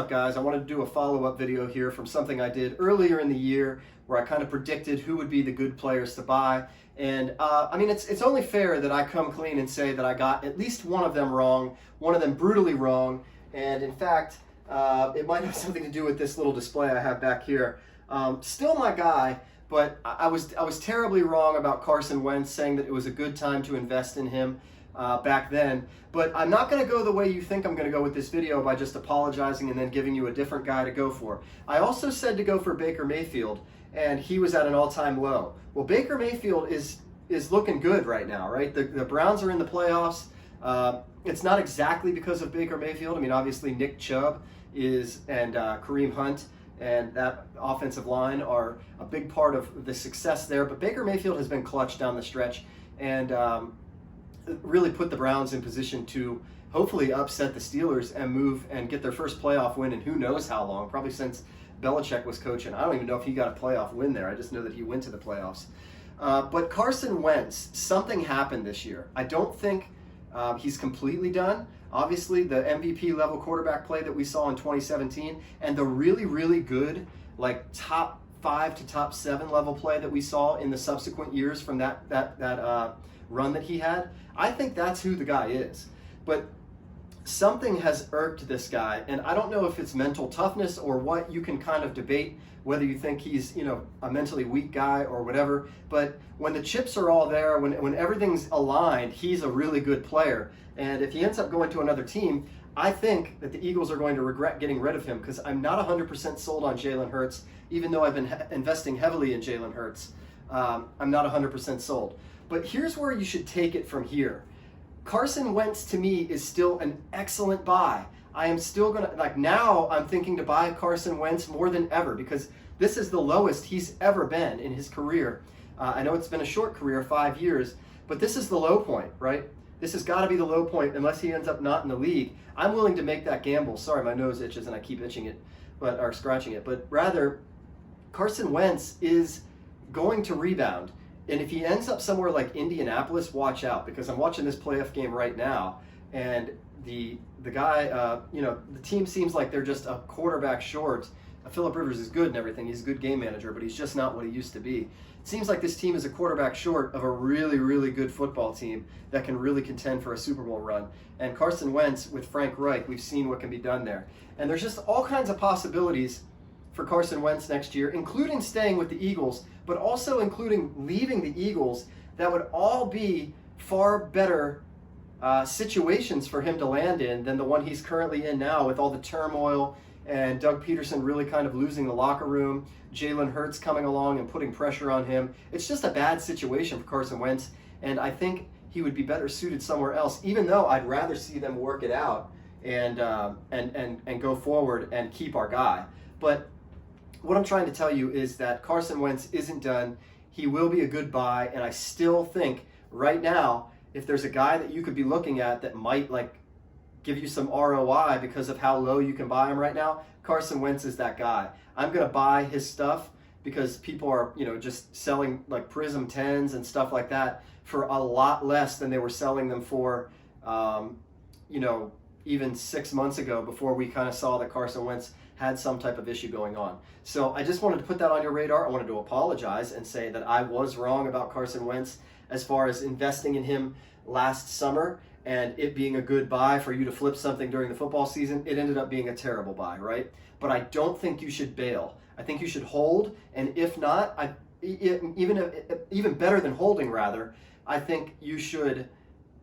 up, guys? I wanted to do a follow-up video here from something I did earlier in the year where I kind of predicted who would be the good players to buy. And I mean, it's only fair that I come clean and say that I got at least one of them wrong, one of them brutally wrong. And in fact, it might have something to do with this little display I have back here. Still my guy, but I was terribly wrong about Carson Wentz, saying that it was a good time to invest in him back then. But I'm not going to go the way you think I'm going to go with this video by just apologizing and then giving you a different guy to go for. I also said to go for Baker Mayfield, and he was at an all-time low. Well, Baker Mayfield is looking good right now, right? The Browns are in the playoffs. It's not exactly because of Baker Mayfield. I mean, obviously Nick Chubb and Kareem Hunt and that offensive line are a big part of the success there. But Baker Mayfield has been clutch down the stretch and really put the Browns in position to hopefully upset the Steelers and move and get their first playoff win in who knows how long, probably since Belichick was coaching. I don't even know if he got a playoff win there. I just know that he went to the playoffs. But Carson Wentz, something happened this year. I don't think he's completely done. Obviously, the MVP level quarterback play that we saw in 2017 and the really, really good, like top 5 to top 7 level play that we saw in the subsequent years from that run that he had, I think that's who the guy is. But something has irked this guy, and I don't know if it's mental toughness or what. You can kind of debate whether you think he's, a mentally weak guy or whatever. But when the chips are all there, when everything's aligned, he's a really good player. And if he ends up going to another team, I think that the Eagles are going to regret getting rid of him, because I'm not 100% sold on Jalen Hurts, even though I've been investing heavily in Jalen Hurts. I'm not 100% sold. But here's where you should take it from here. Carson Wentz, to me, is still an excellent buy. I am still going to, now I'm thinking to buy Carson Wentz more than ever, because this is the lowest he's ever been in his career. I know it's been a short career, 5 years, but this is the low point, right? This has got to be the low point unless he ends up not in the league. I'm willing to make that gamble. Sorry, my nose itches and I keep itching it, or scratching it. But rather, Carson Wentz is going to rebound. And if he ends up somewhere like Indianapolis, watch out, because I'm watching this playoff game right now, and the guy, the team seems like they're just a quarterback short. Phillip Rivers is good and everything. He's a good game manager, but he's just not what he used to be. It seems like this team is a quarterback short of a really, really good football team that can really contend for a Super Bowl run. And Carson Wentz with Frank Reich, we've seen what can be done there. And there's just all kinds of possibilities for Carson Wentz next year, including staying with the Eagles, but also including leaving the Eagles. That would all be far better situations for him to land in than the one he's currently in now, with all the turmoil and Doug Peterson really kind of losing the locker room, Jalen Hurts coming along and putting pressure on him. It's just a bad situation for Carson Wentz, and I think he would be better suited somewhere else, even though I'd rather see them work it out and go forward and keep our guy. But what I'm trying to tell you is that Carson Wentz isn't done. He will be a good buy, and I still think right now, if there's a guy that you could be looking at that might give you some ROI because of how low you can buy him right now, Carson Wentz is that guy. I'm going to buy his stuff because people are, just selling like Prism 10s and stuff like that for a lot less than they were selling them for, even 6 months ago, before we kind of saw that Carson Wentz had some type of issue going on. So I just wanted to put that on your radar. I wanted to apologize and say that I was wrong about Carson Wentz as far as investing in him last summer and it being a good buy for you to flip something during the football season. It ended up being a terrible buy, right? But I don't think you should bail. I think you should hold, and if not, even better than holding, rather, I think you should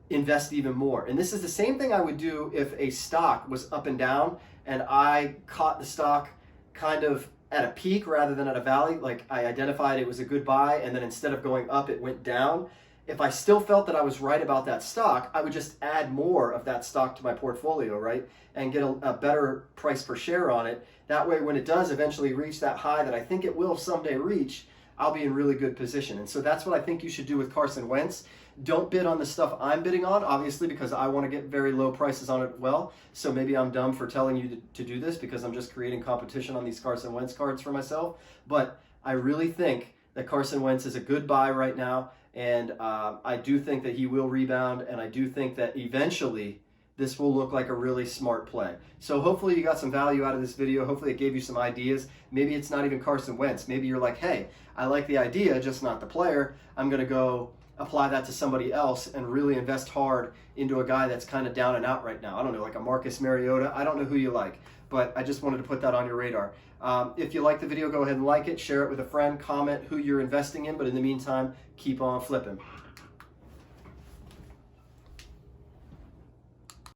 invest even more. And this is the same thing I would do if a stock was up and down and I caught the stock kind of at a peak rather than at a valley. Like, I identified it was a good buy, and then instead of going up, it went down. If I still felt that I was right about that stock, I would just add more of that stock to my portfolio, right? And get a better price per share on it. That way, when it does eventually reach that high that I think it will someday reach, I'll be in really good position. And so that's what I think you should do with Carson Wentz. Don't bid on the stuff I'm bidding on, obviously, because I want to get very low prices on it well. So maybe I'm dumb for telling you to do this, because I'm just creating competition on these Carson Wentz cards for myself. But I really think that Carson Wentz is a good buy right now. And I do think that he will rebound. And I do think that eventually this will look like a really smart play. So hopefully you got some value out of this video. Hopefully it gave you some ideas. Maybe it's not even Carson Wentz. Maybe you're like, hey, I like the idea, just not the player. I'm going to go apply that to somebody else and really invest hard into a guy that's kind of down and out right now. I don't know, like a Marcus Mariota. I don't know who you like, but I just wanted to put that on your radar. If you like the video, go ahead and like it, share it with a friend, comment who you're investing in, but in the meantime, keep on flipping.